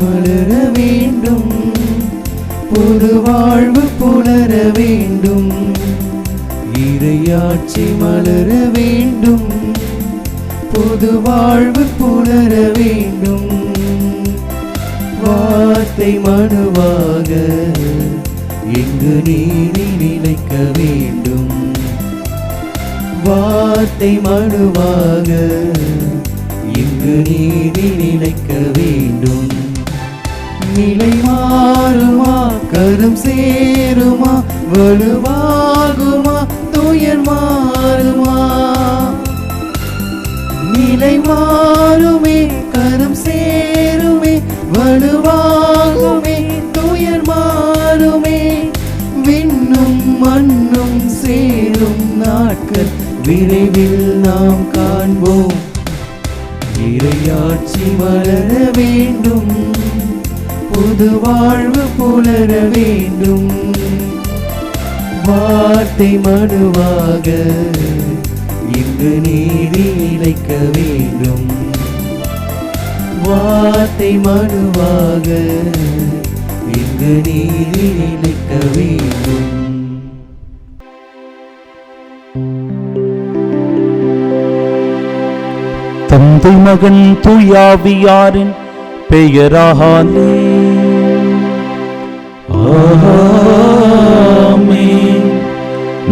மலர வேண்டும், புது வாழ்வு புலர வேண்டும். இறையாட்சி மலர வேண்டும், புது வாழ்வு புலர வேண்டும். வார்த்தை மனுவாக எங்கு நீதி நிலைக்க வேண்டும். வார்த்தை மனுவாக எங்கு நீதி நிலைக்க வேண்டும். நிலை மாறுமா, கரும் சேருமா, வலுவாகுமா, துயர் மாறுமா. நிலை மாறுமே, கரும் சேருமே, வலுவாகுமே, துயர் மாறுமே. விண்ணும் மண்ணும் சேரும் நாட்கள் விரைவில் நாம் காண்போம். இறையாட்சி மலர வேண்டும், புது வாழ்வு புலர வேண்டும். வார்த்தை மனுவாக இங்கு நீதி நிலைக்க வேண்டும். வார்த்தை மனுவாக இங்கு நீதி நிலைக்க வேண்டும். தந்தை மகன் தூயாவியாரின் பெயராலே ஆமென்.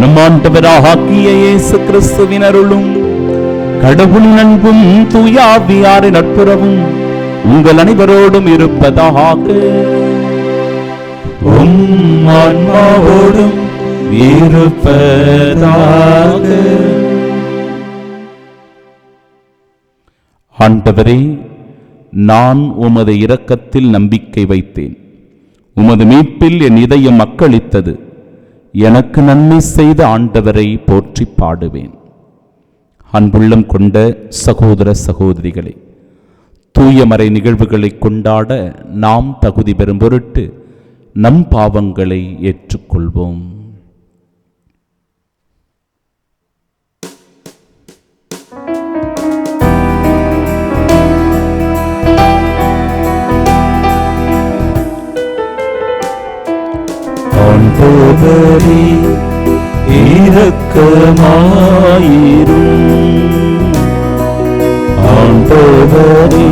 நம் ஆண்டவராகிய இயேசு கிறிஸ்துவின் அருளும் கடவுளின் அன்பும் தூயாவியாரின் நட்புறவும் உங்கள் அனைவரோடும் இருப்பதாக. உம் ஆன்மாவோடும் இருப்பதாக. ஆண்டவரே, நான் உமது இரக்கத்தில் நம்பிக்கை வைத்தேன். உமது மீட்பில் என் இதயம் மக்களித்தது. எனக்கு நன்மை செய்த ஆண்டவரை போற்றி பாடுவேன். அன்புள்ளம் கொண்ட சகோதர சகோதரிகளே, தூயமறை நிகழ்வுகளை கொண்டாட நாம் தகுதி பெறும் பொருட்டு நம் பாவங்களை ஏற்றுக்கொள்வோம். ஆண்டவரே இரக்கமாயிரும். ஆண்டவரே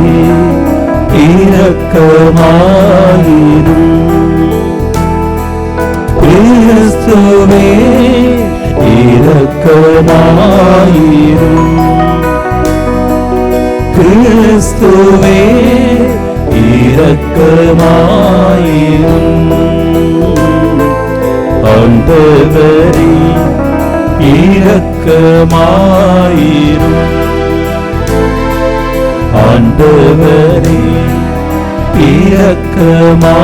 இரக்கமாயிரும். கிறிஸ்துவே இரக்கமாயிரும். கிறிஸ்துவே இரக்கமாயிரும். ஆண்டவரே இரக்கமாயிரும். ஆண்டவரே இரக்கமாயிரும்.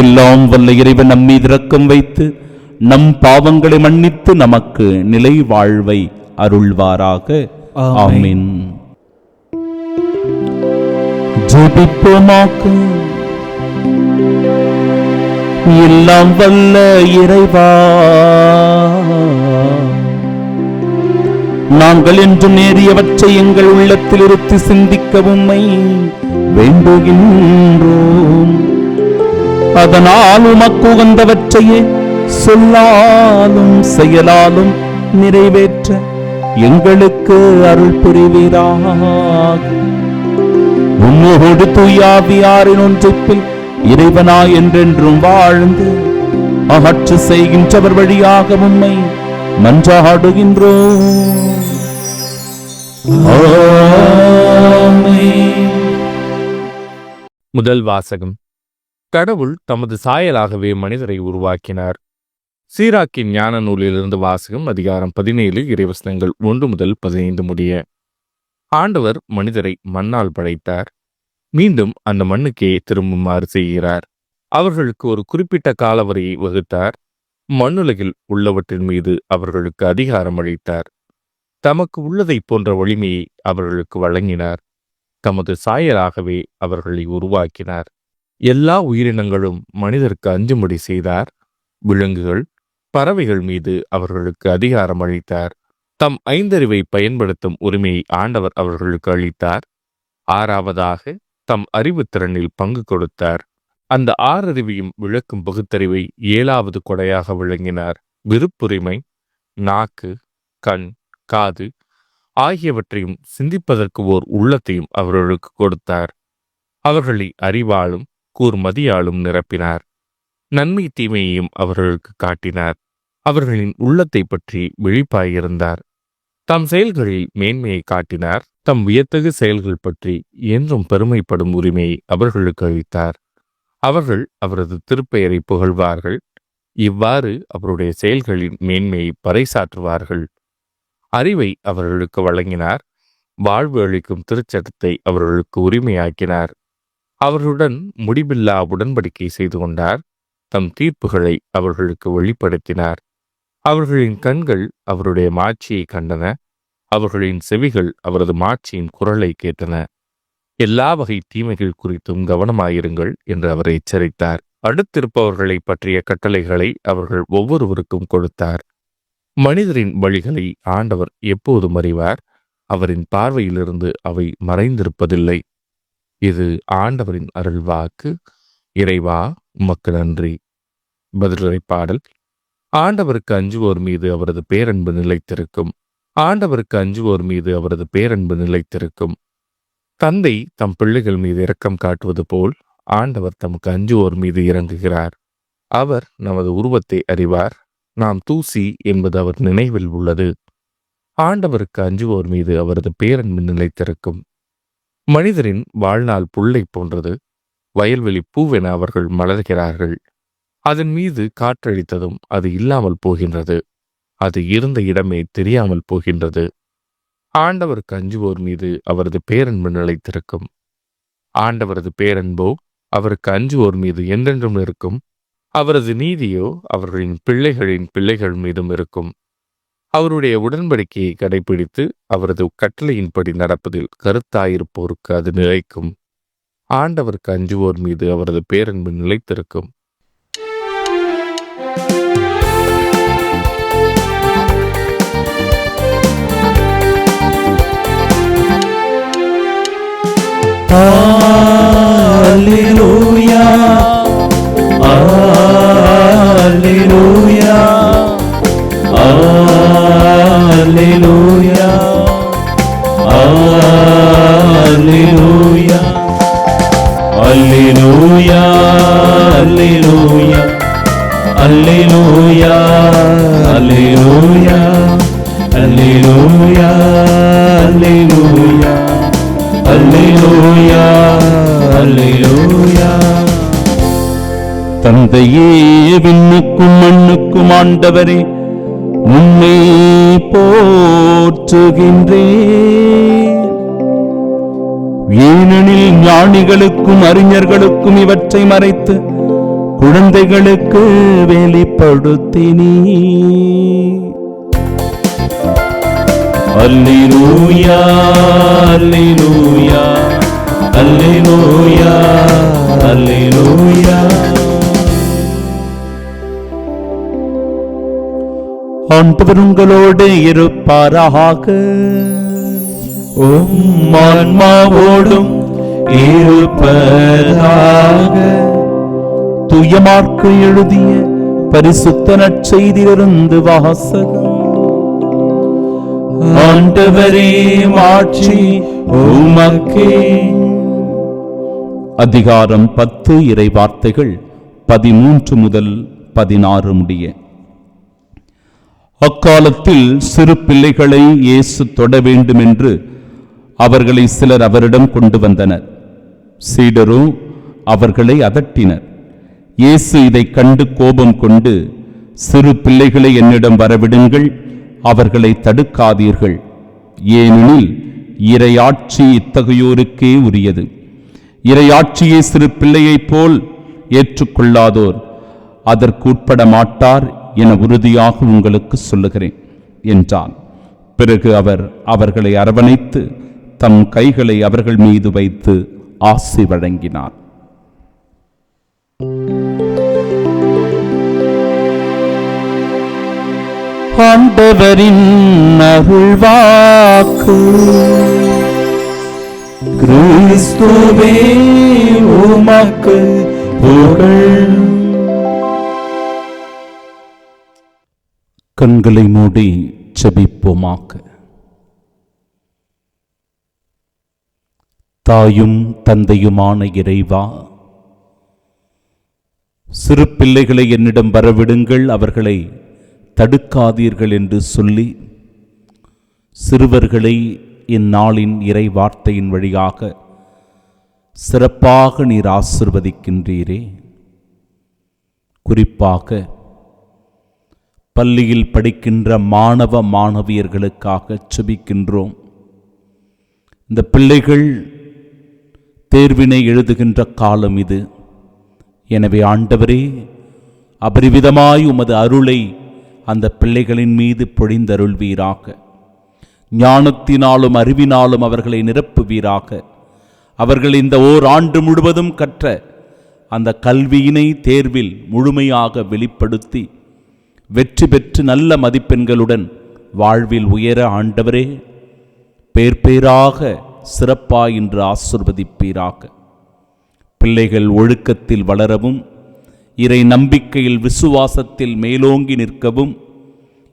எல்லாம் வல்ல இறைவன் நம் மீது இரக்கம் வைத்து நம் பாவங்களை மன்னித்து நமக்கு நிலை வாழ்வை அருள்வாராக. ஆமென். ஜெபிப்போமாக. எல்லாம் வல்ல இறைவா, நாங்கள் என்று நேரியவற்றை எங்கள் உள்ளத்தில் இருத்தி சிந்திக்க உம்மை வேண்டுகின்றோம். அதனால் உமக்கு உகந்தவற்றையே சொல்லாலும் செயலாலும் நிறைவேற்ற எங்களுக்கு அருள் புரிவீராக. உம்மோடு தூயாவியாரின் ஒன்றிப்பில் இறைவனாய் என்றென்றும் வாழ்ந்து அகற்று செய்கின்றவர் வழியாக உம்மை மன்றாடுகின்றோம். முதல் வாசகம். கடவுள் தமது சாயலாகவே மனிதரை உருவாக்கினார். சீராக்கின் ஞான நூலிலிருந்து வாசகம். அதிகாரம் 17 இறைவசனங்கள் 1 முதல் 15 முடிய. ஆண்டவர் மனிதரை மண்ணால் படைத்தார். மீண்டும் அந்த மண்ணுக்கே திரும்புமாறு செய்கிறார். அவர்களுக்கு ஒரு குறிப்பிட்ட காலவரையை வகுத்தார். மண்ணுலகில் உள்ளவற்றின் மீது அவர்களுக்கு அதிகாரம் அளித்தார். தமக்கு உள்ளதை போன்ற வலிமையை அவர்களுக்கு வழங்கினார். தமது சாயலாகவே அவர்களை உருவாக்கினார். எல்லா உயிரினங்களும் மனிதருக்கு அஞ்சும்படி செய்தார். விலங்குகள், பறவைகள் மீது அவர்களுக்கு அதிகாரம் அளித்தார். தம் ஐந்தறிவை பயன்படுத்தும் உரிமையை ஆண்டவர் அவர்களுக்கு அளித்தார். ஆறாவதாக தம் அறிவுத்திறனில் பங்கு கொடுத்தார். அந்த ஆறறிவையும் விளக்கும் பகுத்தறிவை 7வது கொடையாக வழங்கினார். விருப்புரிமை, நாக்கு, கண், காது ஆகியவற்றையும் சிந்திப்பதற்கு ஓர் உள்ளத்தையும் அவர்களுக்கு கொடுத்தார். அவர்களை அறிவாலும் கூர்மதியாலும் நிரப்பினார். நன்மை தீமையையும் அவர்களுக்கு காட்டினார். அவர்களின் உள்ளத்தை பற்றி விழிப்பாயிருந்தார். தம் செயல்களில் மேன்மையை காட்டினார். தம் வியத்தகு செயல்கள் பற்றி என்றும் பெருமைப்படும் உரிமையை அவர்களுக்கு அளித்தார். அவர்கள் அவரது திருப்பெயரை புகழ்வார்கள். இவ்வாறு அவருடைய செயல்களின் மேன்மையை பறைசாற்றுவார்கள். அறிவை அவர்களுக்கு வழங்கினார். வாழ்வு அளிக்கும் திருச்சட்டத்தை அவர்களுக்கு உரிமையாக்கினார். அவர்களுடன் முடிவில்லா உடன்படிக்கை செய்து கொண்டார். தம் தீர்ப்புகளை அவர்களுக்கு வெளிப்படுத்தினார். அவர்களின் கண்கள் அவருடைய மாட்சியை கண்டன. அவர்களின் செவிகள் அவரது மாட்சியின் குரலை கேட்டன. எல்லா வகை தீமைகள் குறித்தும் கவனமாயிருங்கள் என்று அவர் எச்சரித்தார். அடுத்திருப்பவர்களை பற்றிய கட்டளைகளை அவர்கள் ஒவ்வொருவருக்கும் கொடுத்தார். மனிதரின் வழிகளை ஆண்டவர் எப்போதும் அறிவார். அவரின் பார்வையிலிருந்து அவை மறைந்திருப்பதில்லை. இது ஆண்டவரின் அருள்வாக்கு. இறைவா, உமக்கு நன்றி. பதிலுரை பாடல். ஆண்டவருக்கு அஞ்சுவோர் மீது அவரது பேரன்பு நிலைத்திருக்கும். ஆண்டவருக்கு அஞ்சுவோர் மீது அவரது பேரன்பு நிலைத்திருக்கும். தந்தை தம் பிள்ளைகள் மீது இரக்கம் காட்டுவது போல் ஆண்டவர் தமக்கு அஞ்சுவோர் மீது இறங்குகிறார். அவர் நமது உருவத்தை அறிவார். நாம் தூசி என்பது அவர் நினைவில் உள்ளது. ஆண்டவருக்கு அஞ்சுவோர் மீது அவரது பேரன்பு நிலைத்திருக்கும். மனிதரின் வாழ்நாள் புல்லை போன்றது. வயல்வெளி பூவென அவர்கள் மலர்கிறார்கள். அதன் மீது காற்றடித்ததும் அது இல்லாமல் போகின்றது. அது இருந்த இடமே தெரியாமல் போகின்றது. ஆண்டவருக்கு அஞ்சுவோர் மீது அவரது பேரன்பு நிலைத்திருக்கும். ஆண்டவரது பேரன்போ அவருக்கு அஞ்சுவோர் மீது என்றென்றும் இருக்கும். அவரது நீதியோ அவர்களின் பிள்ளைகளின் பிள்ளைகள் மீதும் இருக்கும். அவருடைய உடன்படிக்கையை கடைபிடித்து அவரது கட்டளையின்படி நடப்பதில் கருத்தாயிருப்போருக்கு அது நிலைக்கும். ஆண்டவருக்கு அஞ்சுவோர் மீது அவரது பேரன்பு நிலைத்திருக்கும். Alleluia, Alleluia, Alleluia, Alleluia, Alleluia, Alleluia, Alleluia, Alleluia, Alleluia, Alleluia. அல்லேலூயா, அல்லேலூயா. தந்தையே, விண்ணுக்கும் மண்ணுக்கும் ஆண்டவரே, உம்மை போற்றுகின்றேன். ஏனெனில் ஞானிகளுக்கும் அறிஞர்களுக்கும் இவற்றை மறைத்து குழந்தைகளுக்கு வெளிப்படுத்தினீர். அல்லேலூயா, அல்லேலூயா, அல்லேலூயா, அல்லேலூயா. ஆண்டவர் உங்களோடு இருப்பாராக. உம் ஆன்மாவோடும் இருப்பதாக. தூய மார்க்கு எழுதிய பரிசுத்த நற்செய்தியிலிருந்து வாசகம். ஆண்டவரே, மாட்சி உமக்கே. அதிகாரம் 10 இறை வார்த்தைகள் 13 முதல் 16 முடிய. அக்காலத்தில் சிறு பிள்ளைகளை இயேசு தொட வேண்டும் என்று அவர்களை சிலர் அவரிடம் கொண்டு வந்தனர். சீடரோ அவர்களை அதட்டினர். இயேசு இதை கண்டு கோபம் கொண்டு, சிறு பிள்ளைகளை என்னிடம் வரவிடுங்கள், அவர்களை தடுக்காதீர்கள், ஏனெனில் இறையாட்சி இத்தகையோருக்கே உரியது. இறையாட்சியை சிறு பிள்ளையைப் போல் ஏற்றுக்கொள்ளாதோர் அதற்கு உட்பட மாட்டார் என உறுதியாக உங்களுக்கு சொல்லுகிறேன் என்றான். பிறகு அவர் அவர்களை அரவணைத்து தம் கைகளை அவர்கள் மீது வைத்து ஆசி வழங்கினார். ஆண்டவரின் அருள்வாக்கு. கிறிஸ்துவே உமக்கு புகழ். கண்களை மூடி ஜெபிப்போமாக. தாயும் தந்தையுமான இறைவா, சிறு பிள்ளைகளை என்னிடம் வரவிடுங்கள், அவர்களை தடுக்காதீர்கள் என்று சொல்லி சிறுவர்களை இந்நாளின் இறை வார்த்தையின் வழியாக சிறப்பாக நீர் ஆசிர்வதிக்கின்றீரே. குறிப்பாக பள்ளியில் படிக்கின்ற மாணவ மாணவியர்களுக்காக ஜெபிக்கின்றோம். இந்த பிள்ளைகள் தேர்வினை எழுதுகின்ற காலம் இது. எனவே ஆண்டவரே, அபரிவிதமாய் உமது அருளை அந்த பிள்ளைகளின் மீது பொழிந்தருள்வீராக. ஞானத்தினாலும் அறிவினாலும் அவர்களை நிரப்புவீராக. அவர்கள் இந்த ஓராண்டு முழுவதும் கற்ற அந்த கல்வியினை தேர்வில் முழுமையாக வெளிப்படுத்தி வெற்றி பெற்று நல்ல மதிப்பெண்களுடன் வாழ்வில் உயர ஆண்டவரே பேர் பேராக சிறப்பாய் இன்று ஆசிர்வதிப்பீராக. பிள்ளைகள் ஒழுக்கத்தில் வளரவும், இறை நம்பிக்கையில் விசுவாசத்தில் மேலோங்கி நிற்கவும்,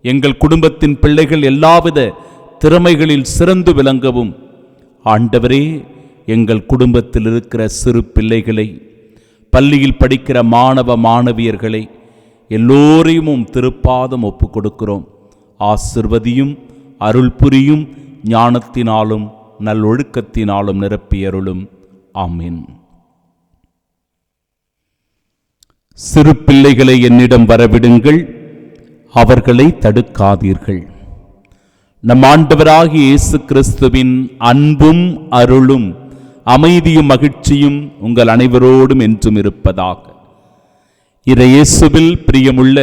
எங்கள் குடும்பத்தின் பிள்ளைகள் எல்லாவித திறமைகளில் சிறந்து விளங்கவும் ஆண்டவரே, எங்கள் குடும்பத்தில் இருக்கிற சிறு பிள்ளைகளை, பள்ளியில் படிக்கிற மாணவ மாணவியர்களை எல்லோரையும் திருப்பாதம் ஒப்பு கொடுக்கிறோம். ஆசிர்வதியும், அருள் புரியும், ஞானத்தினாலும் நல்லொழுக்கத்தினாலும் நிரப்பியருளும். ஆமீன். சிறு பிள்ளைகளை என்னிடம் வரவிடுங்கள், அவர்களை தடுக்காதீர்கள். நம் ஆண்டவராகிய இயேசு கிறிஸ்துவின் அன்பும் அருளும் அமைதியும் மகிழ்ச்சியும் உங்கள் அனைவரோடும் என்றும் இருப்பதாக. இயேசுவில் பிரியமுள்ள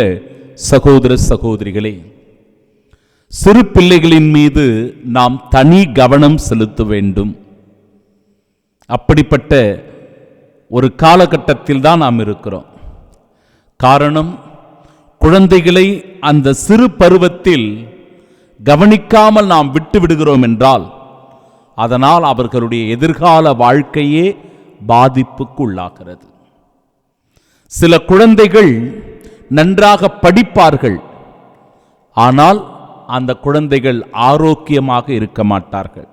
சகோதர சகோதரிகளே, சிறு பிள்ளைகளின் மீது நாம் தனி கவனம் செலுத்த வேண்டும். அப்படிப்பட்ட ஒரு காலகட்டத்தில் தான் நாம் இருக்கிறோம். காரணம், குழந்தைகளை அந்த சிறு பருவத்தில் கவனிக்காமல் நாம் விட்டு விடுகிறோம் என்றால் அதனால் அவர்களுடைய எதிர்கால வாழ்க்கையே பாதிப்புக்கு உள்ளாகிறது. சில குழந்தைகள் நன்றாக படிப்பார்கள், ஆனால் அந்த குழந்தைகள் ஆரோக்கியமாக இருக்க மாட்டார்கள்.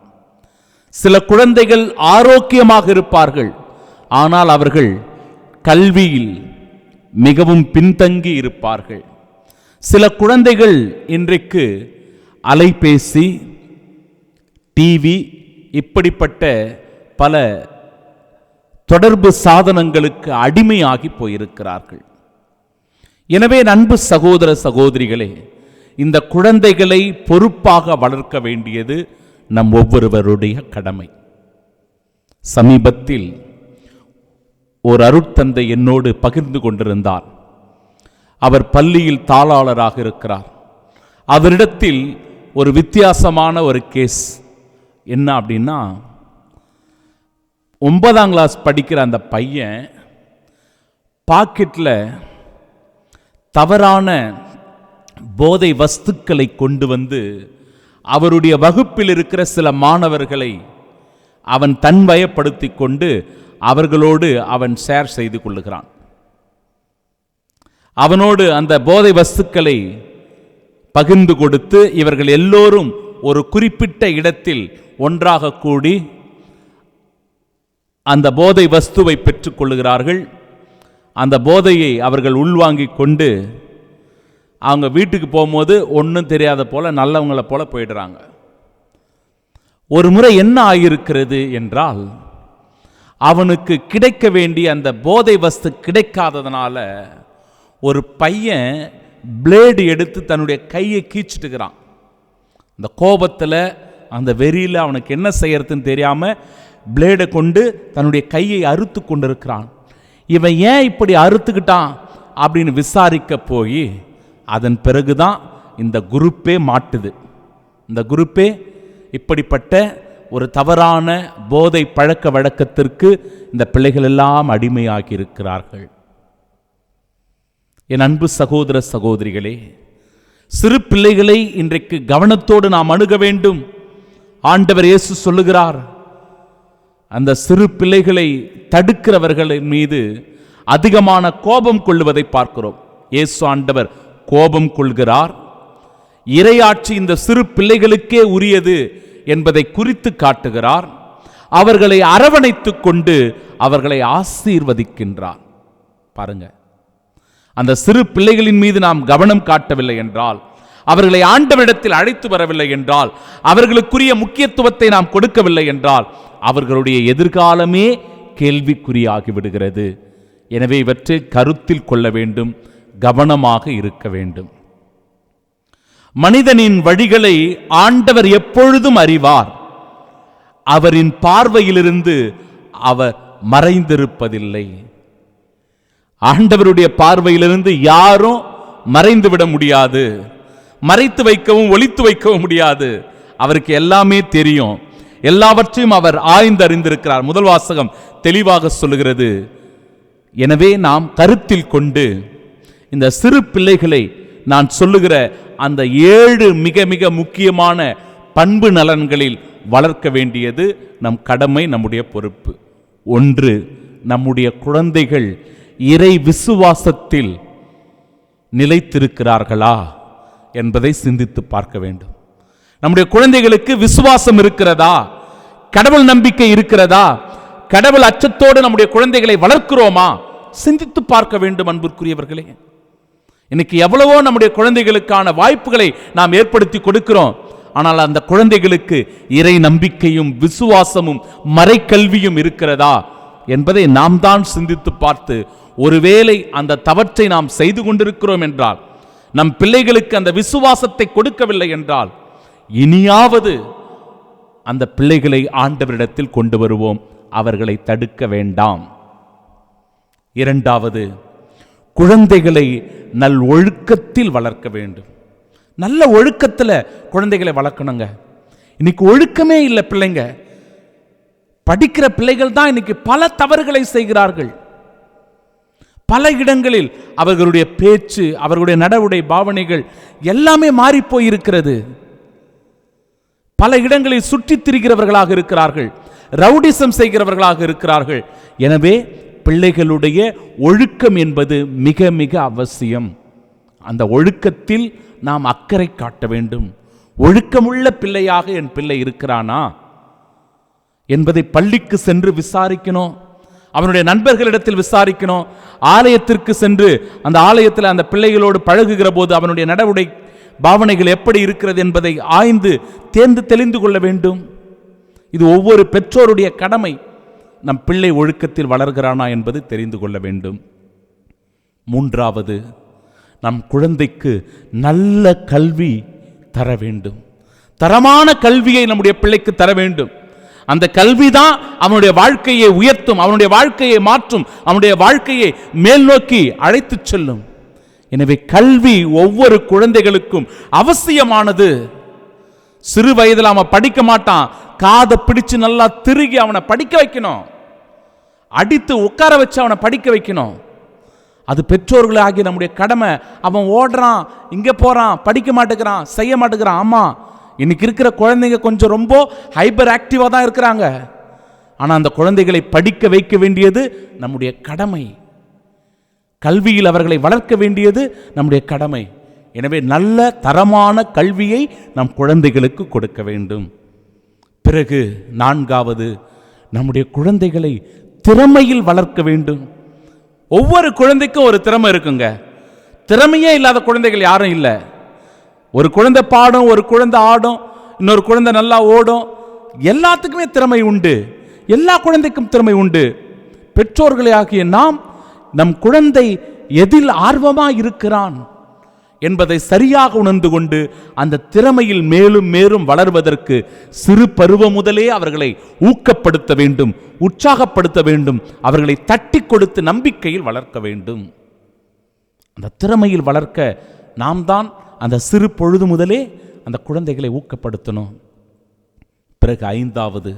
சில குழந்தைகள் ஆரோக்கியமாக இருப்பார்கள், ஆனால் அவர்கள் கல்வியில் மிகவும் பின்தங்கி இருப்பார்கள். சில குழந்தைகள் இன்றைக்கு அலைபேசி, டிவி இப்படிப்பட்ட பல தொடர்பு சாதனங்களுக்கு அடிமையாகி போயிருக்கிறார்கள். எனவே அன்பு சகோதர சகோதரிகளே, இந்த குழந்தைகளை பொறுப்பாக வளர்க்க வேண்டியது நம் ஒவ்வொருவருடைய கடமை. சமீபத்தில் ஒரு அருட்தந்தை என்னோடு பகிர்ந்து கொண்டிருந்தார். அவர் பள்ளியில் தாளாளராக இருக்கிறார். அவரிடத்தில் ஒரு வித்தியாசமான ஒரு கேஸ் என்ன அப்படின்னா, 9ஆம் கிளாஸ் படிக்கிற அந்த பையன் பாக்கெட்டில் தவறான போதை வஸ்துக்களை கொண்டு வந்து அவருடைய வகுப்பில் இருக்கிற சில மாணவர்களை அவன் தன்வயப்படுத்தி கொண்டு அவர்களோடு அவன் ஷேர் செய்து கொள்ளுகிறான். அவனோடு அந்த போதை வஸ்துக்களை பகிர்ந்து கொடுத்து இவர்கள் எல்லோரும் ஒரு குறிப்பிட்ட இடத்தில் ஒன்றாக கூடி அந்த போதை வஸ்துவை பெற்றுக் கொள்ளுகிறார்கள். அந்த போதையை அவர்கள் உள்வாங்கிக் கொண்டு அவங்க வீட்டுக்கு போகும்போது ஒன்றும் தெரியாத போல நல்லவங்களை போல போயிடுறாங்க. ஒரு முறை என்ன ஆகியிருக்கிறது என்றால், அவனுக்கு கிடைக்க வேண்டிய அந்த போதை வஸ்து கிடைக்காததுனால ஒரு பையன் பிளேடு எடுத்து தன்னுடைய கையை கீச்சிட்டுக்கிறான். அந்த கோபத்தில், அந்த வெறியில் அவனுக்கு என்ன செய்யறதுன்னு தெரியாமல் பிளேடை கொண்டு தன்னுடைய கையை அறுத்து கொண்டிருக்கிறான். இவன் ஏன் இப்படி அறுத்துக்கிட்டான் அப்படின்னு விசாரிக்க போய் அதன் பிறகுதான் இந்த குரூப்பே மாட்டுது. இந்த குரூப்பே இப்படிப்பட்ட ஒரு தவறான போதை பழக்க வழக்கத்திற்கு இந்த பிள்ளைகள் எல்லாம் அடிமையாகி இருக்கிறார்கள். என் அன்பு சகோதர சகோதரிகளே, சிறு பிள்ளைகளை இன்றைக்கு கவனத்தோடு நாம் அணுக வேண்டும். ஆண்டவர் இயேசு சொல்லுகிறார், அந்த சிறு பிள்ளைகளை தடுக்கிறவர்களின் மீது அதிகமான கோபம் கொள்ளுவதை பார்க்கிறோம். இயேசு ஆண்டவர் கோபம் கொள்கிறார். இறையாட்சி இந்த சிறு பிள்ளைகளுக்கே உரியது என்பதை குறித்து காட்டுகிறார். அவர்களை அரவணைத்துக் கொண்டு அவர்களை ஆசீர்வதிக்கின்றார். பாருங்க, அந்த சிறு பிள்ளைகளின் மீது நாம் கவனம் காட்டவில்லை என்றால், அவர்களை ஆண்டவரிடத்தில் அழைத்து வரவில்லை என்றால், அவர்களுக்குரிய முக்கியத்துவத்தை நாம் கொடுக்கவில்லை என்றால், அவர்களுடைய எதிர்காலமே கேள்விக்குறியாகிவிடுகிறது. எனவே இவற்றை கருத்தில் கொள்ள வேண்டும், கவனமாக இருக்க வேண்டும். மனிதனின் வழிகளை ஆண்டவர் எப்பொழுதும் அறிவார். அவரின் பார்வையிலிருந்து அவர் மறைந்திருப்பதில்லை. ஆண்டவருடைய பார்வையிலிருந்து யாரும் மறைந்துவிட முடியாது, மறைத்து வைக்கவும் ஒளித்து வைக்கவும் முடியாது. அவருக்கு எல்லாமே தெரியும், எல்லாவற்றையும் அவர் ஆய்ந்தறிந்திருக்கிறார். முதல் வாசகம் தெளிவாக சொல்லுகிறது. எனவே நாம் கருத்தில் கொண்டு இந்த சிறு பிள்ளைகளை நான் சொல்லுகிற அந்த 7 மிக மிக முக்கியமான பண்பு நலன்களில் வளர்க்க வேண்டியது நம் கடமை, நம்முடைய பொறுப்பு. 1, நம்முடைய குழந்தைகள் இறை விசுவாசத்தில் நிலைத்திருக்கிறார்களா என்பதை சிந்தித்து பார்க்க வேண்டும். நம்முடைய குழந்தைகளுக்கு விசுவாசம் இருக்கிறதா? கடவுள் நம்பிக்கை இருக்கிறதா? கடவுள் அச்சத்தோடு நம்முடைய குழந்தைகளை வளர்க்கிறோமா? சிந்தித்து பார்க்க வேண்டும். அன்பிற்குரியவர்களே, இன்னைக்கு எவ்வளவோ நம்முடைய குழந்தைகளுக்கான வாய்ப்புகளை நாம் ஏற்படுத்தி கொடுக்கிறோம். ஆனால் அந்த குழந்தைகளுக்கு இறை நம்பிக்கையும் விசுவாசமும் மறைக்கல்வியும் இருக்கிறதா என்பதை நாம் தான் சிந்தித்து பார்த்து, ஒருவேளை அந்த தவற்றை நாம் செய்து கொண்டிருக்கிறோம் என்றால், நம் பிள்ளைகளுக்கு அந்த விசுவாசத்தை கொடுக்கவில்லை என்றால், இனியாவது அந்த பிள்ளைகளை ஆண்டவரிடத்தில் கொண்டு வருவோம், அவர்களை தடுக்க வேண்டாம். 2, குழந்தைகளை நல் ஒழுக்கத்தில் வளர்க்க வேண்டும். நல்ல ஒழுக்கத்தில் குழந்தைகளை வளர்க்கணுங்க. இன்னைக்கு ஒழுக்கமே இல்லை. பிள்ளைங்க படிக்கிற பிள்ளைகள் தான் இன்னைக்கு பல தவறுகளை செய்கிறார்கள். பல இடங்களில் அவர்களுடைய பேச்சு, அவர்களுடைய நடவுடை பாவனைகள் எல்லாமே மாறி போயிருக்கிறது. பல இடங்களில் சுற்றித் திரிகிறவர்களாக இருக்கிறார்கள், ரவுடிசம் செய்கிறவர்களாக இருக்கிறார்கள். எனவே பிள்ளைகளுடைய ஒழுக்கம் என்பது மிக மிக அவசியம். அந்த ஒழுக்கத்தில் நாம் அக்கறை காட்ட வேண்டும். ஒழுக்கமுள்ள பிள்ளையாக என் பிள்ளை இருக்கிறானா என்பதை பள்ளிக்கு சென்று விசாரிக்கணும், அவனுடைய நண்பர்களிடத்தில் விசாரிக்கணும். ஆலயத்திற்கு சென்று அந்த ஆலயத்தில் அந்த பிள்ளைகளோடு பழகுகிற போது அவனுடைய நடவுடை பாவனைகள் எப்படி இருக்கிறது என்பதை ஆய்ந்து தேர்ந்து தெளிந்து கொள்ள வேண்டும். இது ஒவ்வொரு பெற்றோருடைய கடமை. நம் பிள்ளை ஒழுக்கத்தில் வளர்கிறானா என்பது தெரிந்து கொள்ள வேண்டும். 3, நம் குழந்தைக்கு நல்ல கல்வி தர வேண்டும். தரமான கல்வியை நம்முடைய பிள்ளைக்கு தர வேண்டும். அந்த கல்விதான் அவனுடைய வாழ்க்கையை உயர்த்தும், அவனுடைய வாழ்க்கையை மாற்றும், அவனுடைய வாழ்க்கையை மேல் நோக்கி அழைத்து செல்லும். எனவே கல்வி ஒவ்வொரு குழந்தைகளுக்கும் அவசியமானது. சிறு வயதில் அவன் படிக்க மாட்டான், காதை பிடிச்சு நல்லா திருகி அவனை படிக்க வைக்கணும், அடித்து உட்கார வச்சு அவனை படிக்க வைக்கணும். அது பெற்றோர்கள் ஆகிய நம்முடைய கடமை. அவன் ஓடுறான், இங்க போறான், படிக்க மாட்டேங்கிறான், செய்ய மாட்டேங்கிறான். ஆமா, இன்னைக்கு இருக்கிற குழந்தைங்க கொஞ்சம் ரொம்ப ஹைப்பர் ஆக்டிவா தான் இருக்கிறாங்க. ஆனா அந்த குழந்தைகளை படிக்க வைக்க வேண்டியது நம்முடைய கடமை. கல்வியில் அவர்களை வளர்க்க வேண்டியது நம்முடைய கடமை. எனவே நல்ல தரமான கல்வியை நம் குழந்தைகளுக்கு கொடுக்க வேண்டும். பிறகு 4, நம்முடைய குழந்தைகளை திறமையில் வளர்க்க வேண்டும். ஒவ்வொரு குழந்தைக்கும் ஒரு திறமை இருக்குங்க. திறமையே இல்லாத குழந்தைகள் யாரும் இல்லை. ஒரு குழந்தை பாடும், ஒரு குழந்தை ஆடும், இன்னொரு குழந்தை நல்லா ஓடும். எல்லாத்துக்குமே திறமை உண்டு. எல்லா குழந்தைக்கும் திறமை உண்டு. பெற்றோர்களே ஆகிய நாம் நம் குழந்தை எதில் ஆர்வமாக இருக்கிறான் என்பதை சரியாக உணர்ந்து கொண்டு அந்த திறமையில் மேலும் மேலும் வளர்வதற்கு சிறு பருவம் முதலே அவர்களை ஊக்கப்படுத்த வேண்டும், உற்சாகப்படுத்த வேண்டும், அவர்களை தட்டி கொடுத்து நம்பிக்கையில் வளர்க்க வேண்டும். அந்த திறமையில் வளர்க்க நாம் தான் அந்த சிறு பொழுது முதலே அந்த குழந்தைகளை ஊக்கப்படுத்தணும். பிறகு 5,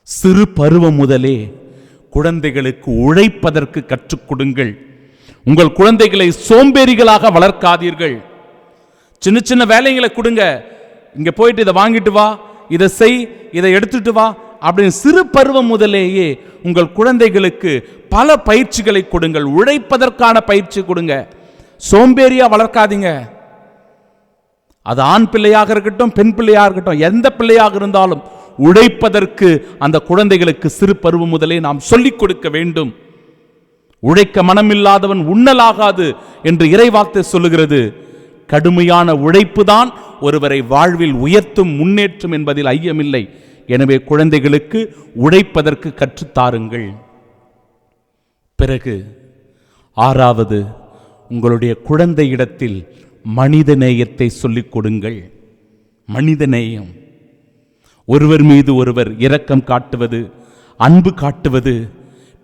சிறு பருவம் முதலே குழந்தைகளுக்கு உழைப்பதற்கு கற்றுக் கொடுங்கள். உங்கள் குழந்தைகளை சோம்பேறிகளாக வளர்க்காதீர்கள். சின்ன சின்ன வேலைகளை கொடுங்க. இங்க போயிட்டு இதை வாங்கிட்டு வா, இதை செய், இதை எடுத்துட்டு வா அப்படின்னு சிறு பருவம் முதலேயே உங்கள் குழந்தைகளுக்கு பல பயிற்சிகளை கொடுங்கள். உழைப்பதற்கான பயிற்சி கொடுங்க. சோம்பேறியா வளர்க்காதீங்க. அது ஆண் பிள்ளையாக இருக்கட்டும், பெண் பிள்ளையாக இருக்கட்டும், எந்த பிள்ளையாக இருந்தாலும் உழைப்பதற்கு அந்த குழந்தைகளுக்கு சிறு பருவம் முதலே நாம் சொல்லிக் கொடுக்க வேண்டும். உழைக்க மனமில்லாதவன் உண்ணலாகாது என்று இறைவார்த்தை சொல்லுகிறது. கடுமையான உழைப்பு தான் ஒருவரை வாழ்வில் உயர்த்தும், முன்னேற்றும் என்பதில் ஐயமில்லை. எனவே குழந்தைகளுக்கு உழைப்பதற்கு கற்றுத்தாருங்கள். பிறகு 6வது, உங்களுடைய குழந்தையிடத்தில் மனித நேயத்தை சொல்லிக் கொடுங்கள். மனித நேயம், ஒருவர் மீது ஒருவர் இரக்கம் காட்டுவது, அன்பு காட்டுவது,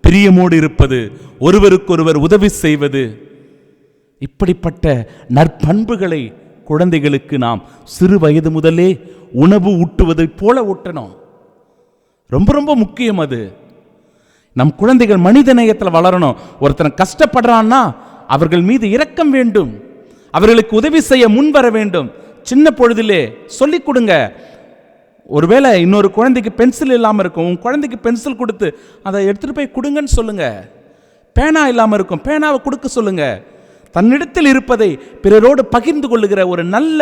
பிரியமோடு இருப்பது, ஒருவருக்கொருவர் உதவி செய்வது, இப்படிப்பட்ட நற்பண்புகளை குழந்தைகளுக்கு நாம் சிறு வயது முதலே உணவு ஊட்டுவதை போல ஊட்டணும். ரொம்ப ரொம்ப முக்கியம். அது நம் குழந்தைகள் மனித நேயத்தில் வளரணும். ஒருத்தனை கஷ்டப்படுறான்னா அவர்கள் மீது இரக்கம் வேண்டும், அவர்களுக்கு உதவி செய்ய முன் வர வேண்டும். சின்ன பொழுதிலே சொல்லிக் கொடுங்க. ஒருவேளை இன்னொரு குழந்தைக்கு பென்சில் இல்லாமல் இருக்கும், உன் குழந்தைக்கு பென்சில் கொடுத்து அதை எடுத்துகிட்டு போய் கொடுங்கன்னு சொல்லுங்க. பேனா இல்லாமல் இருக்கும், பேனாவை கொடுக்க சொல்லுங்க. தன்னிடத்தில் இருப்பதை பிறரோடு பகிர்ந்து கொள்ளுகிற ஒரு நல்ல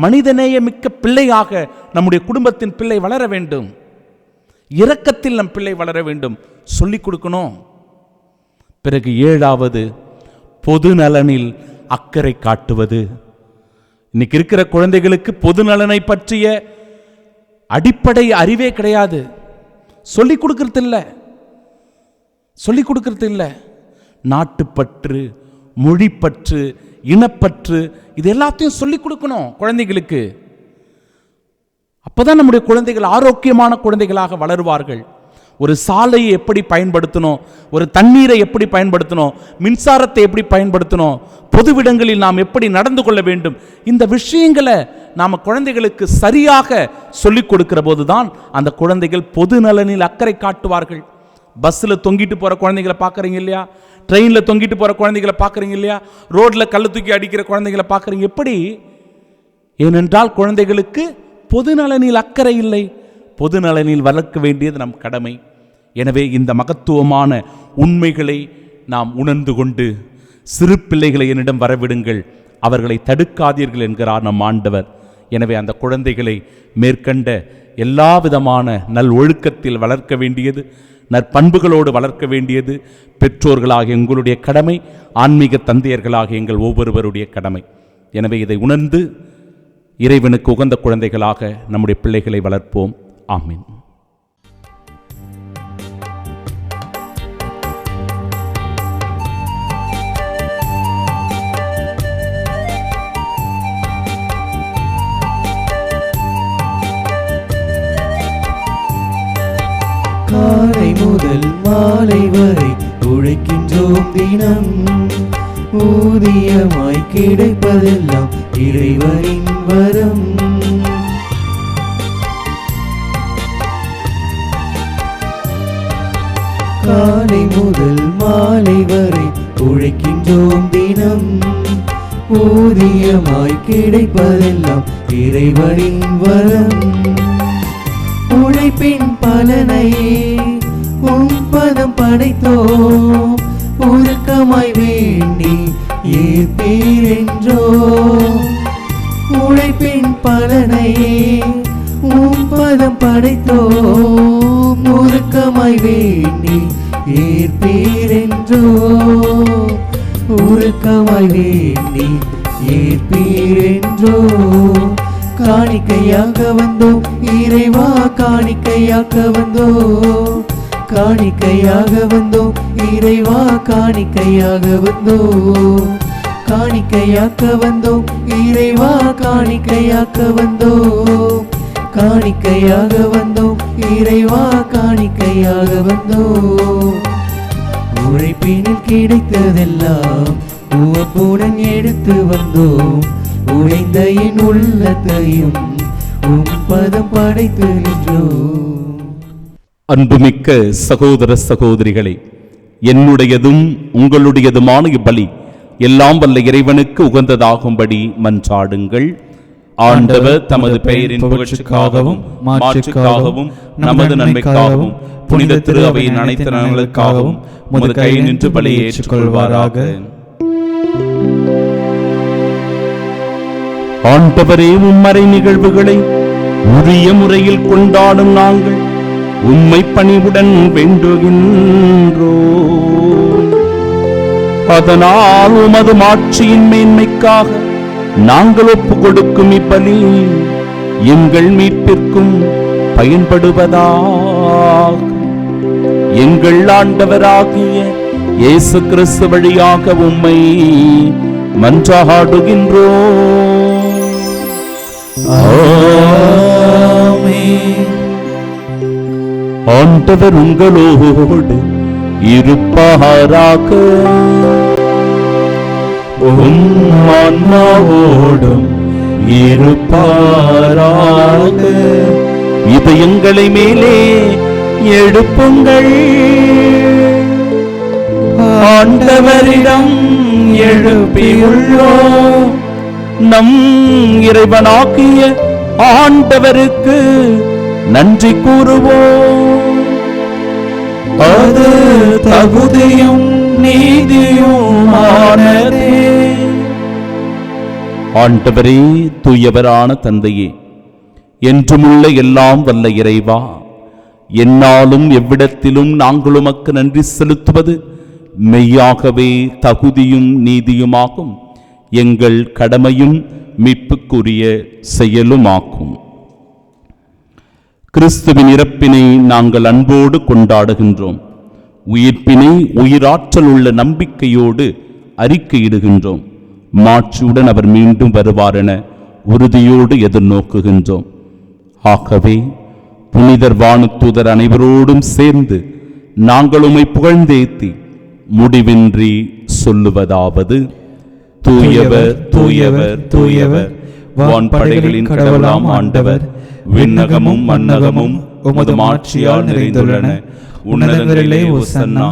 மனிதநேயமிக்க பிள்ளையாக நம்முடைய குடும்பத்தின் பிள்ளை வளர வேண்டும். இரக்கத்தில் நம் பிள்ளை வளர வேண்டும், சொல்லிக் கொடுக்கணும். பிறகு 7வது, பொது நலனில் அக்கறை காட்டுவது. இன்னைக்கு இருக்கிற குழந்தைகளுக்கு பொது நலனை பற்றிய அடிப்படை அறிவே கிடையாது. சொல்லிக் கொடுக்கறது இல்லை. நாட்டுப்பற்று, மொழிப்பற்று, இனப்பற்று, இது எல்லாத்தையும் சொல்லிக் கொடுக்கணும் குழந்தைகளுக்கு. அப்பதான் நம்முடைய குழந்தைகள் ஆரோக்கியமான குழந்தைகளாக வளருவார்கள். ஒரு சாலையை எப்படி பயன்படுத்தணும், ஒரு தண்ணீரை எப்படி பயன்படுத்தணும், மின்சாரத்தை எப்படி பயன்படுத்தணும், பொதுவிடங்களில் நாம் எப்படி நடந்து கொள்ள வேண்டும், இந்த விஷயங்களை நாம் குழந்தைகளுக்கு சரியாக சொல்லிக் கொடுக்கிற போதுதான் அந்த குழந்தைகள் பொது நலனில் அக்கறை காட்டுவார்கள். பஸ்ஸில் தொங்கிட்டு போகிற குழந்தைகளை பார்க்குறீங்க இல்லையா? ட்ரெயினில் தொங்கிட்டு போகிற குழந்தைகளை பார்க்குறீங்க இல்லையா? ரோட்டில் கல்லை தூக்கி அடிக்கிற குழந்தைகளை பார்க்குறீங்க. எப்படி? ஏனென்றால் குழந்தைகளுக்கு பொது நலனில் அக்கறை இல்லை. பொது நலனில் வளர்க்க வேண்டியது நம் கடமை. எனவே இந்த மகத்துவமான உண்மைகளை நாம் உணர்ந்து கொண்டு சிறு பிள்ளைகளை என்னிடம் வரவிடுங்கள், அவர்களை தடுக்காதீர்கள் என்கிறார் நம் ஆண்டவர். எனவே அந்த குழந்தைகளை மேற்கண்ட எல்லா விதமான நல் ஒழுக்கத்தில் வளர்க்க வேண்டியது, நற்பண்புகளோடு வளர்க்க வேண்டியது பெற்றோர்களாக எங்களுடைய கடமை, ஆன்மீக தந்தையர்களாக எங்கள் ஒவ்வொருவருடைய கடமை. எனவே இதை உணர்ந்து இறைவனுக்கு உகந்த குழந்தைகளாக நம்முடைய பிள்ளைகளை வளர்ப்போம். ஆமீன். காலை முதல் மாலை வரை உழைக்கின்றோம் தினம், ஊதியமாய் கிடைப்பதெல்லாம் இறைவனின் வரம். காலை முதல் மாலை வரை உழைக்கின்றோம் தினம், ஊதியமாய் கிடைப்பதெல்லாம் இறைவனின் வரம். உழைப்பின் பலனையே உன்பதம் படைத்தோம், உருக்கமாய் வேண்டி ஏற்பீரென்றோ. உழைப்பின் பலனையே உன்பதம் படைத்தோம், உருக்கமாய் வேண்டி ஏற்பீரென்றோ. உருக்கமாய் வேண்டி ஏற்பீரென்றோ. காணிக்கையாக வந்தோம் இறைவா, காணிக்கையாக வந்தோம், காணிக்கையாக வந்தோம் இறைவா, காணிக்கையாக வந்தோம், காணிக்கையாக்க வந்தோம் இறைவா, காணிக்கையாக்க வந்தோம், காணிக்கையாக வந்தோம் இறைவா, காணிக்கையாக வந்தோம். உழைப்பினில் கிடைத்ததெல்லாம் உவப்புடன் எடுத்து வந்தோம், உழைந்த என் உள்ளத்தையும் உம்பதம் படைத்து நின்றோம். அன்புமிக்க சகோதர சகோதரிகளே, என்னுடையதும் உங்களுடையதுமான இப்பலி எல்லாம் வல்ல இறைவனுக்கு உகந்ததாகும்படி மன்றாடுங்கள். ஆண்டவர் தமது பெயரின் புகழ்ச்சிக்காகவும் மாட்சிக்காகவும் நமது நன்மைக்காகவும் புனித திரு அவையின் அனைத்து நலன்களுக்காகவும் உமது கை நின்று பலியை ஏற்றுக்கொள்வாராக. ஆண்டவரே, உம்மறை நிகழ்வுகளை உரிய முறையில் கொண்டாடும் நாங்கள் உம்மை பணிவுடன் வேண்டுகின்றோம். அதனால் உமது மாட்சியின் மேன்மைக்காக நாங்கள் ஒப்பு கொடுக்கும் இப்பலி எங்கள் மீட்பிற்கும் பயன்படுவதாக. எங்கள் ஆண்டவராகிய இயேசு கிறிஸ்து வழியாக உம்மை மன்றாடுகின்றோம். ஆமென். ஆண்டவர் உங்களோடு இருப்பாராக. ஆன்மாவோடும் இருப்பாராக. இதயங்களை மேலே எழுப்புங்கள், ஆண்டவரிடம் எழுப்பியுள்ளோம். நம் இறைவனாகிய ஆண்டவருக்கு நன்றி கூறுவோம். அது தகுதியும் நீதியுமானதே. ஆண்டவரே, தூயவரான தந்தையே, என்றுமுள்ள எல்லாம் வல்ல இறைவா, எந்நாளும் எவ்விடத்திலும் நாங்கள் உமக்கு நன்றி செலுத்துவது மெய்யாகவே தகுதியும் நீதியுமாகும். எங்கள் கடமையும் மீட்புக்குரிய செயலுமாக்கும். கிறிஸ்துவின் இறப்பினை நாங்கள் அன்போடு கொண்டாடுகின்றோம். உயிர்ப்பினை உயிராற்றல் உள்ள நம்பிக்கையோடு அறிக்கையிடுகின்றோம். மாட்சியுடன் அவர் மீண்டும் வருவார் என உறுதியோடு எதிர்நோக்குகின்றோம். ஆகவே புனிதர் வானுதூதர் அனைவரோடும் சேர்ந்து நாங்கள் உம்மை புகழ்ந்தேத்தி முடிவின்றி சொல்லுவதாவது: தூயவர் தூயவர் தூயவர், வான்படைகளின் கடவுளாம் ஆண்டவர், விண்ணகமும் மண்ணகமும் உமது மாட்சியால் நிறைந்துள்ளன. உன்னதங்களிலே ஓசன்னா.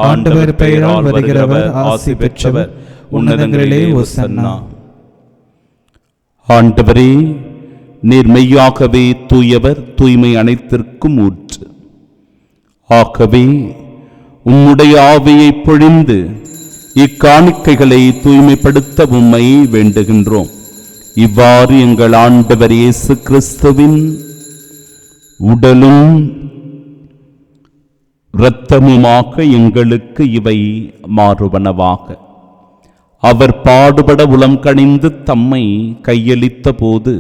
ஆண்டவர் பெயரால் வருகிறவர் ஆசி பெற்றவர். உன்னதங்களிலே ஓசன்னா. ஆண்டவரே, நீர் மெய்யாகவே தூயவர், தூய்மை அனைத்திற்கும் ஊற்று. ஆகவே உம்முடைய ஆவியை பொழிந்து இக்காணிக்கைகளை தூய்மைப்படுத்த உம்மை வேண்டுகின்றோம். இவ்வாறு எங்கள் ஆண்டவர் இயேசு கிறிஸ்துவின் உடலும் இரத்தமுமாக எங்களுக்கு இவை மாறுவனவாக. அவர் பாடுபட உளம் கனிந்து தம்மை கையளித்த போது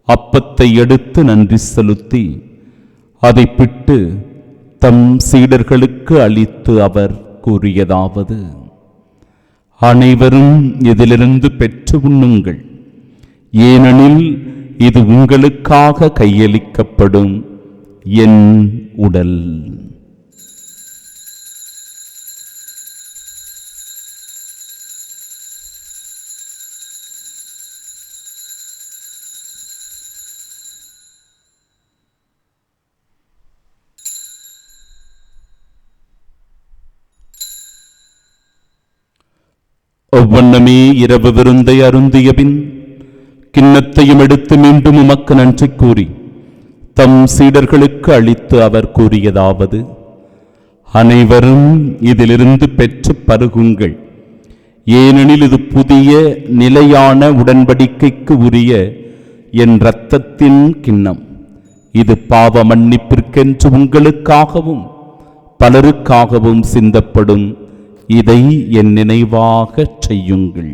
அப்பத்தை எடுத்து நன்றி செலுத்தி அதை பிட்டு தம் சீடர்களுக்கு அளித்து அவர் கூறியதாவது: அனைவரும் இதிலிருந்து பெற்று உண்ணுங்கள், ஏனெனில் இது உங்களுக்காக கையளிக்கப்படும் என் உடல். ஒவ்வொன்னமே இரவு விருந்தை அருந்திய பின் கிண்ணத்தையும் எடுத்து மீண்டும் உமக்கு நன்றி கூறி தம் சீடர்களுக்கு அளித்து அவர் கூறியதாவது: அனைவரும் இதிலிருந்து பெற்று பருகுங்கள், ஏனெனில் இது புதிய நிலையான உடன்படிக்கைக்கு உரிய என் இரத்தத்தின் கிண்ணம். இது பாவ மன்னிப்பிற்கென்று உங்களுக்காகவும் பலருக்காகவும் சிந்தப்படும். இதை என் நினைவாக செய்யுங்கள்.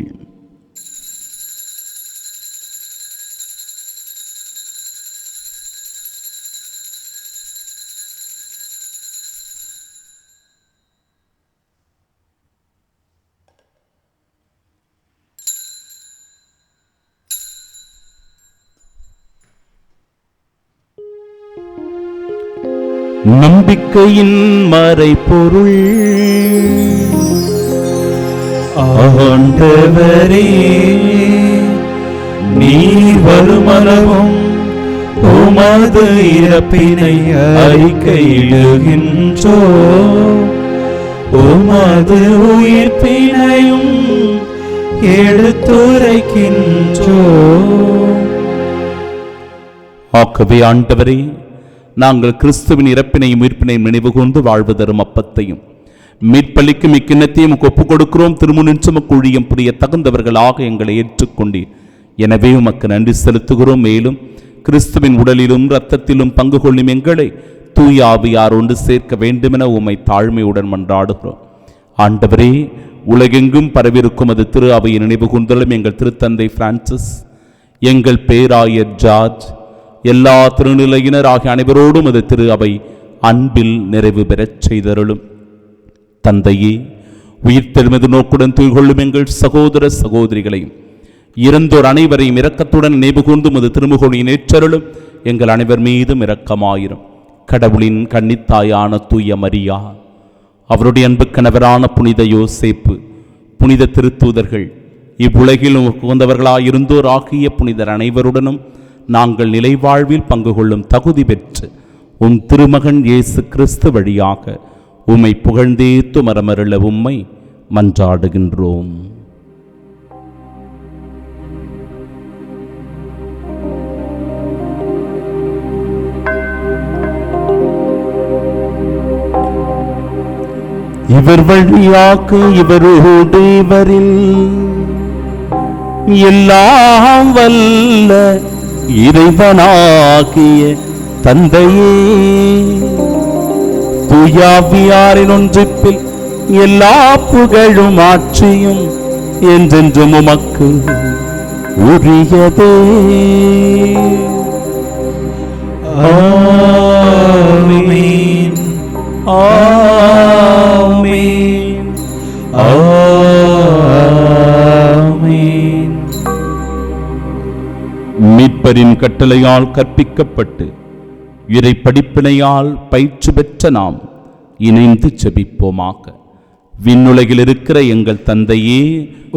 நம்பிக்கையின் மறைபொருள். ஆண்டவரே, நீர் வருமளவும் உமது இறப்பினை அறிக்கையிடுகின்றோம். உமது உயிர்ப்பினையும் எடுத்துரைக்கின்றோம். ஆகவே ஆண்டவரே, நாங்கள் கிறிஸ்துவின் இறப்பினையும் உயிர்ப்பினையும் நினைவு கூர்ந்து வாழ்வு தரும் அப்பத்தையும் மீட்பளிக்கும் இக்கிண்ணத்தையும் ஒப்புக் கொடுக்கிறோம். திருமுனின்று குழியம் புரிய தகுந்தவர்களாக எங்களை ஏற்றுக்கொண்டீர். எனவே உமக்கு நன்றி செலுத்துகிறோம். மேலும் கிறிஸ்துவின் உடலிலும் இரத்தத்திலும் பங்கு கொள்ளும் எங்களை தூய ஆவியார் ஒன்று சேர்க்க வேண்டுமென உம்மை தாழ்மையுடன் மன்றாடுகிறோம். ஆண்டவரே, உலகெங்கும் பரவிருக்கும் அது திரு அவையை நினைவு கூர்ந்தலும் எங்கள் திருத்தந்தை பிரான்சிஸ், எங்கள் பேராயர் ஜார்ஜ், எல்லா திருநிலையினர் ஆகிய அனைவரோடும் அது திரு அவை அன்பில் நிறைவு பெறச் செய்தருளும். தந்தையே, உயிர்த்தெழுமது நோக்குடன் துயில்கொள்ளும் எங்கள் சகோதர சகோதரிகளையும் இறந்தோர் அனைவரையும் இரக்கத்துடன் நினைவு கூர்ந்து மது திருமுகொழியின் ஏற்றருளும். எங்கள் அனைவர் மீதும் இரக்கமாயிரும். கடவுளின் கன்னித்தாயான தூய மரியா, அவருடைய அன்பு கணவரான புனித யோசேப்பு, புனித திருத்தூதர்கள், இவ்வுலகில் உகந்தவர்களாயிருந்தோர் ஆகிய புனிதர் அனைவருடனும் நாங்கள் நிலைவாழ்வில் பங்கு கொள்ளும் தகுதி பெற்று உம் திருமகன் இயேசு கிறிஸ்து வழியாக உம்மை புகழ்ந்தேத்து மரமருள உம்மை மன்றாடுகின்றோம். இவர் வழியாக இவரோடு இவரில் எல்லாம் வல்ல இறைவனாகிய தந்தையே, தூயாவியாரின் ஒன்றிப்பில் எல்லா புகழும் ஆட்சியும் என்றென்றும் உமக்கு உரியதே. ஆமென். ஆமென். ஆமென். மீட்பரின் கட்டளையால் கற்பிக்கப்பட்டு இறை படிப்பினையால் பயிற்சி பெற்ற நாம் இணைந்து செபிப்போமாக. விண்ணுலகில் இருக்கிற எங்கள் தந்தையே,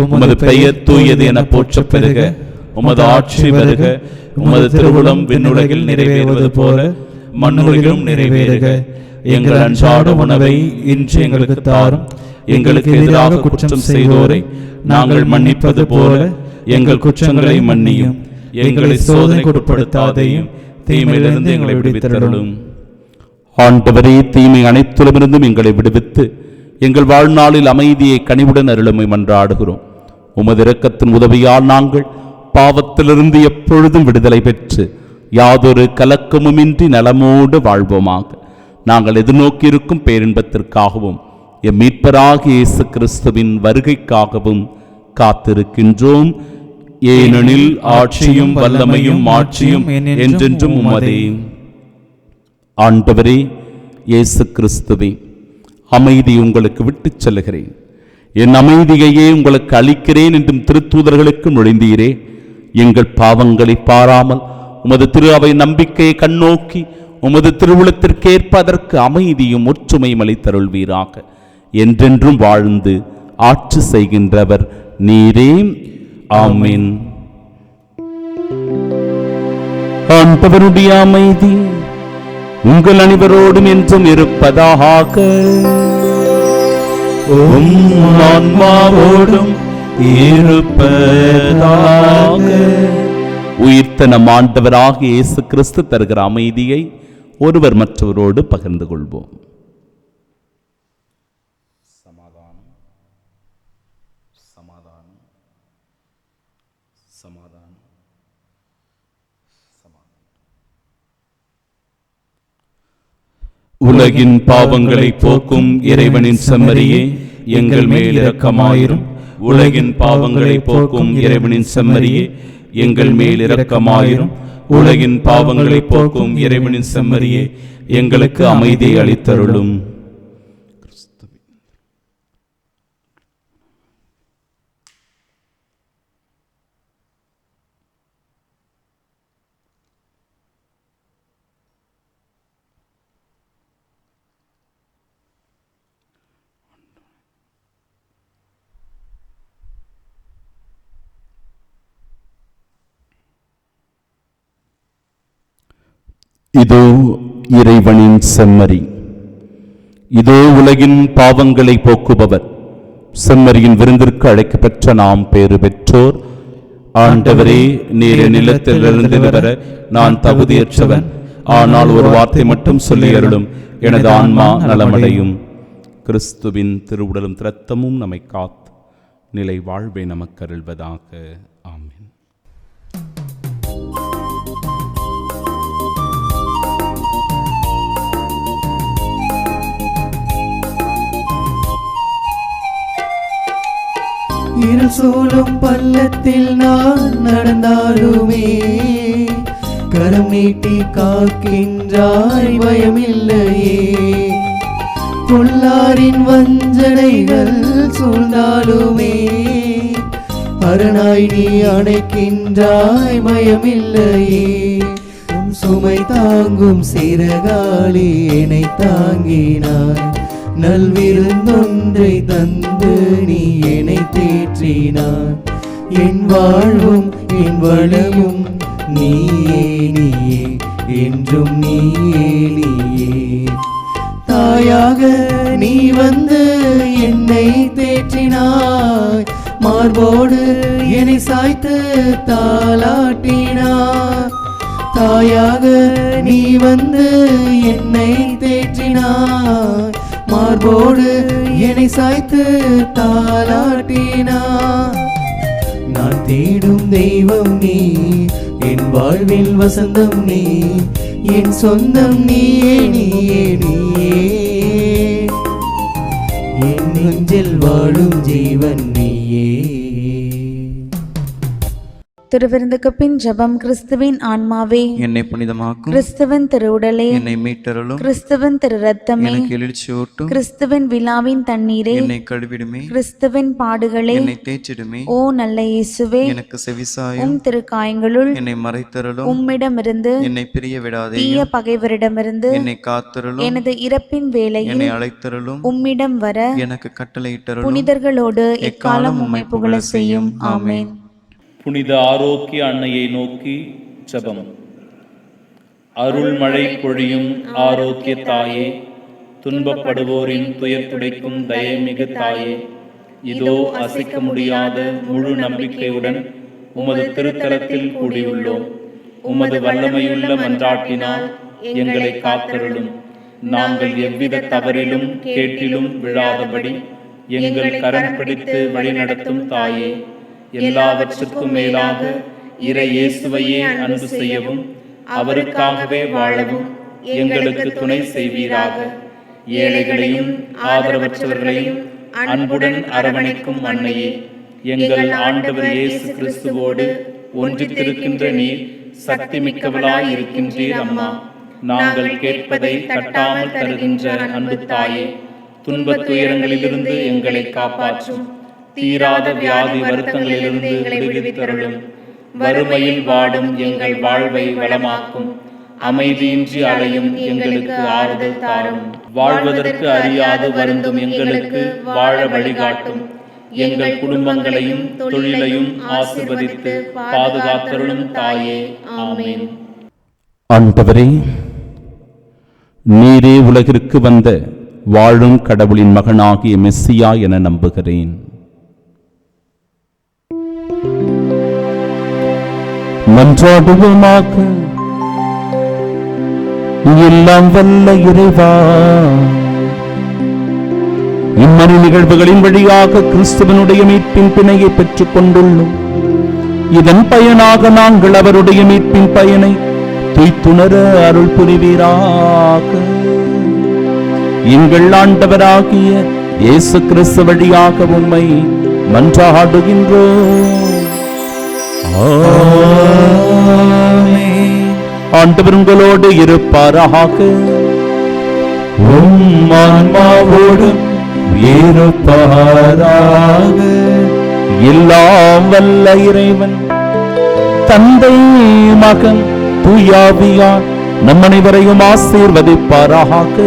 உமது பெயர் தூயது என போற்றப் பெறுக. உமது ஆட்சி வருக. உமது திருவுளம் விண்ணுலகில் நிறைவேறுவது போல மண்ணுலகிலும் நிறைவேறுக. எங்கள் அன்றாட உணவை இன்று எங்களுக்கு தாரும். எங்களுக்கு எதிராக குற்றம் செய்தோரை நாங்கள் மன்னிப்பது போல எங்கள் குற்றங்களை மன்னியும். எங்களை சோதனைக்கு உட்படுத்தாதேயும், தீமையிலிருந்து எங்களை விடுவித்தருளும். ஆண்டவரே, தீமை அனைத்திலுமிருந்தும் எங்களை விடுவித்து எங்கள் வாழ்நாளில் அமைதியை கனிவுடன் அருளுமை மன்றாடுகிறோம். உமது இரக்கத்தின் உதவியால் நாங்கள் பாவத்திலிருந்து எப்பொழுதும் விடுதலை பெற்று யாதொரு கலக்கமுமின்றி நலமோடு வாழ்வோமாக. நாங்கள் எதிர்நோக்கி இருக்கும் பேரின்பத்திற்காகவும் எம் மீட்பராகிய இயேசு கிறிஸ்துவின் வருகைக்காகவும் காத்திருக்கின்றோம். ஏனெனில் ஆட்சியும் வல்லமையும் மாட்சியும் என்றென்றும் உமதே. ஆண்டவரே இயேசு கிறிஸ்துவே, அமைதி உங்களுக்கு விட்டுச் செல்கிறேன், என் அமைதியையே உங்களுக்கு அளிக்கிறேன் என்றும் திருத்தூதர்களுக்கு நுழைந்தீரே. எங்கள் பாவங்களை பாராமல் உமது திரு அவை நம்பிக்கையை கண்ணோக்கி உமது திருவுளத்திற்கேற்ப அதற்கு அமைதியும் ஒற்றுமையும் அளித்தருள்வீராக. என்றென்றும் வாழ்ந்து ஆட்சி செய்கின்றவர் நீரே. ஆமென். ஆண்டவருடைய அமைதி உங்கள் அனைவரோடும் என்றும் இருப்பதாக. உம் ஆன்மாவோடும் இருப்பதாக. உயிர்த்த நம் ஆண்டவராகிய இயேசு கிறிஸ்து தருகிற அமைதியை ஒருவர் மற்றவரோடு பகிர்ந்து கொள்வோம். சமாதானம், சமாதானம், சமாதானம், சமாதானம். உலகின் பாவங்களை போக்கும் இறைவனின் செம்மறியே, எங்கள் மேல் இரக்கமாயிரும். உலகின் பாவங்களை போக்கும் இறைவனின் செம்மறியே, எங்கள் மேல் இரக்கமாயிரும். உலகின் பாவங்களை போக்கும் இறைவனின் செம்மறியே, எங்களுக்கு அமைதியை அளித்தருளும். இதோ இறைவனின் செம்மறி, இதோ உலகின் பாவங்களை போக்குபவர். செம்மறியின் விருந்திற்கு அழைக்கப்பெற்ற நாம் பேறு பெற்றோர். ஆண்டவரே, நீர் நிலத்திலிருந்து வர நான் தகுதியற்றவன். ஆனால் ஒரு வார்த்தை மட்டும் சொல்லி அருளும், எனது ஆன்மா நலமடையும். கிறிஸ்துவின் திருவுடலும் இரத்தமும் நம்மை காத்து நிலை வாழ்வை நமக்கு அருள்வதாக. ஆமென். இருள் சூழும் பள்ளத்தில் நான் நடந்தாலுமே கரம் நீட்டி காக்கின்றாய், பயமில்லையே. பொல்லாரின் வஞ்சனைகள் சூழ்ந்தாலுமே அரணாய் நீ அணைக்கின்றாய், பயமில்லையே. சுமை தாங்கும் சிறகாலி என்னை தாங்கினாய், நல்விருந்தொன்றை தந்து நீ என்னை தேற்றினாய். என் வாழ்வும் என் வளமும் நீயே நீயே, என்றும் நீயே நீயே. தாயாக நீ வந்து என்னை தேற்றினாய், மார்போடு என்னை சாய்த்து தாலாட்டினாய். தாயாக நீ வந்து என்னை தேற்றினாய், மார்போடு என்னை சாய்த்து தாலாட்டினாய். நான் தேடும் தெய்வம் நீ, என் வாழ்வில் வசந்தம் நீ, என் சொந்தம் நீயே நீயே நீயே. என் நெஞ்சில் வாழும் ஜீவன் நீயே. திருவிருந்துக்கு பின் ஜெபம். கிறிஸ்துவின் ஆன்மாவே என்னை புனிதமாக்கும், கிறிஸ்துவின் திருவுடலே என்னை மீட்டருளும், கிறிஸ்துவின் திரு ரத்தமே எனக்கு எழுச்சியூட்டும், கிறிஸ்துவின் விழாவின் தண்ணீரே என்னை கழுவிடுமே, கிறிஸ்துவின் பாடுகளே என்னை தேய்ச்சிடுமே. ஓ நல்ல இயேசுவே, எனக்கு செவிசாயும், உம் திருக்காயங்களுள் என்னை மறைத்தருளும், உம்மிடமிருந்து என்னை பிரிய விடாதே, தீய பகைவரிடமிருந்து என்னை காத்தருளும், எனது இறப்பின் வேளையில் என்னை அழைத்தருளும், உம்மிடம் வர எனக்கு கட்டளையிட்டருளும். புனிதர்களோடு எக்காலம் உம்மை புகழ செய்யும். ஆமென். புனித ஆரோக்கிய அன்னையை நோக்கி ஜெபம். அருள்மழை பொழியும் ஆரோக்கிய தாயே, துன்பப்படுவோரின் துயர் துடைக்கும் தயமிகு தாயே, இதோ அசைக்க முடியாத முழு நம்பிக்கையுடன் உமது திருத்தலத்தில் கூடியுள்ளோம். உமது வல்லமையுள்ள மன்றாட்டினால் எங்களை காத்தருளும். நாங்கள் எவ்வித தவறிலும் கேட்டிலும் விழாதபடி எங்கள் கரம் பிடித்து வழிநடத்தும் தாயே, எல்லாவற்றுக்கும் மேலாக இறை இயேசுவையே அன்பு செய்யவும் அவருக்காகவே வாழவும் எங்களுக்கு துணை செய்வீராக. ஏழைகளையும் ஆதரவற்றவர்களையும் அன்புடன் அரவணைக்கும் அன்னையே, எங்கள் ஆண்டவர் இயேசு கிறிஸ்துவோடு ஒன்றித்திருக்கின்ற நீர் சக்தி மிக்கவளாய் இருக்கின்றீர் அம்மா. நாங்கள் கேட்பதை தட்டாமல் தருகின்ற அன்பு தாயே, துன்பத் துயரங்களிலிருந்து எங்களை காப்பாற்றும். தீராத வியாதி வருத்தங்களிலிருந்து எங்களை விடுவித்தருளும். வறுமையில் வாடும் எங்கள் வாழ்வை வளமாக்கும். அமைதியின்றி அலையும் எங்களுக்கு ஆறுதல் தாரும். வாழ்வதற்கு அறியாது வருந்தும் எங்களுக்கு வாழ வழிகாட்டும். எங்கள் குடும்பங்களையும் தொழிலையும் ஆசீர்வதித்து பாதுகாத்தருளும் தாயே. ஆமென். ஆண்டவரே, நீரே உலகிற்கு வந்த வாழும் கடவுளின் மகனாகிய மெஸ்ஸியா என நம்புகிறேன். மன்றாடுவோமாக. எல்லாம் வல்ல இறைவா, இம்மறை நிகழ்வுகளின் வழியாக கிறிஸ்துவனுடைய மீட்பின் பிணையை பெற்றுக் கொண்டுள்ளோம். இதன் பயனாக நாங்கள் அவருடைய மீட்பின் பயனை துய்த்துணர அருள் புரிவீராக. எங்கள் ஆண்டவராகிய இயேசு கிறிஸ்து வழியாக உம்மை மன்றாடுகின்றோம். ஆண்டவர் உங்களோடு இருப்பாராக. உம் ஆன்மாவோடும் இருப்பாராக. எல்லாம் வல்ல இறைவன் தந்தை, மகன், தூயாவியார் நம் அனைவரையும் ஆசீர்வதிப்பாராக.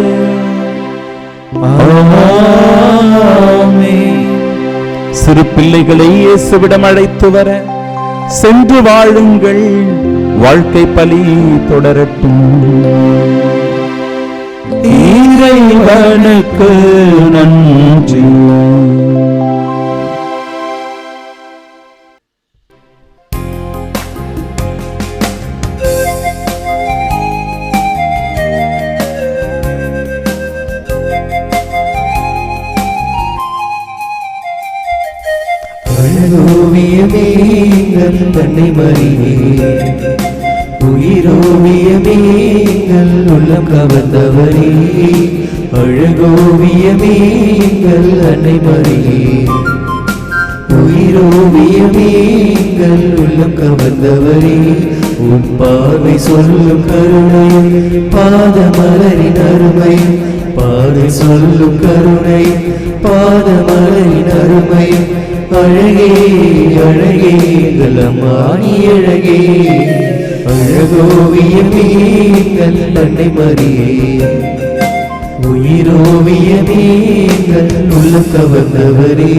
சிறு பிள்ளைகளை இயேசுவிடம் அழைத்து வர சென்று வாழுங்கள். வாழ்க்கை பலி தொடரட்டும். இறைவனுக்கு நன்றி. அழகோவியமே எங்கள் அன்னை மரியே, உயிரோவியமே எங்கள் உள்ளம் கவர்ந்தவரே, அழகோவியமே எங்கள் அன்னை மரியே, உயிரோவியமே எங்கள் உள்ளம் கவர்ந்தவரே, உன் பார்வை சொல்லும் கருணையும் பாதமலரின் அருமையும், பார்வை சொல்லும் கருணையும் பாதமலரின் அருமையும், அழகே அழகே எங்கள் அம்மானி அழகே, அழகோவியமே எங்கள் அன்னை மரியே, உயிரோவியமே எங்கள் உள்ளம் கவர்ந்தவரே.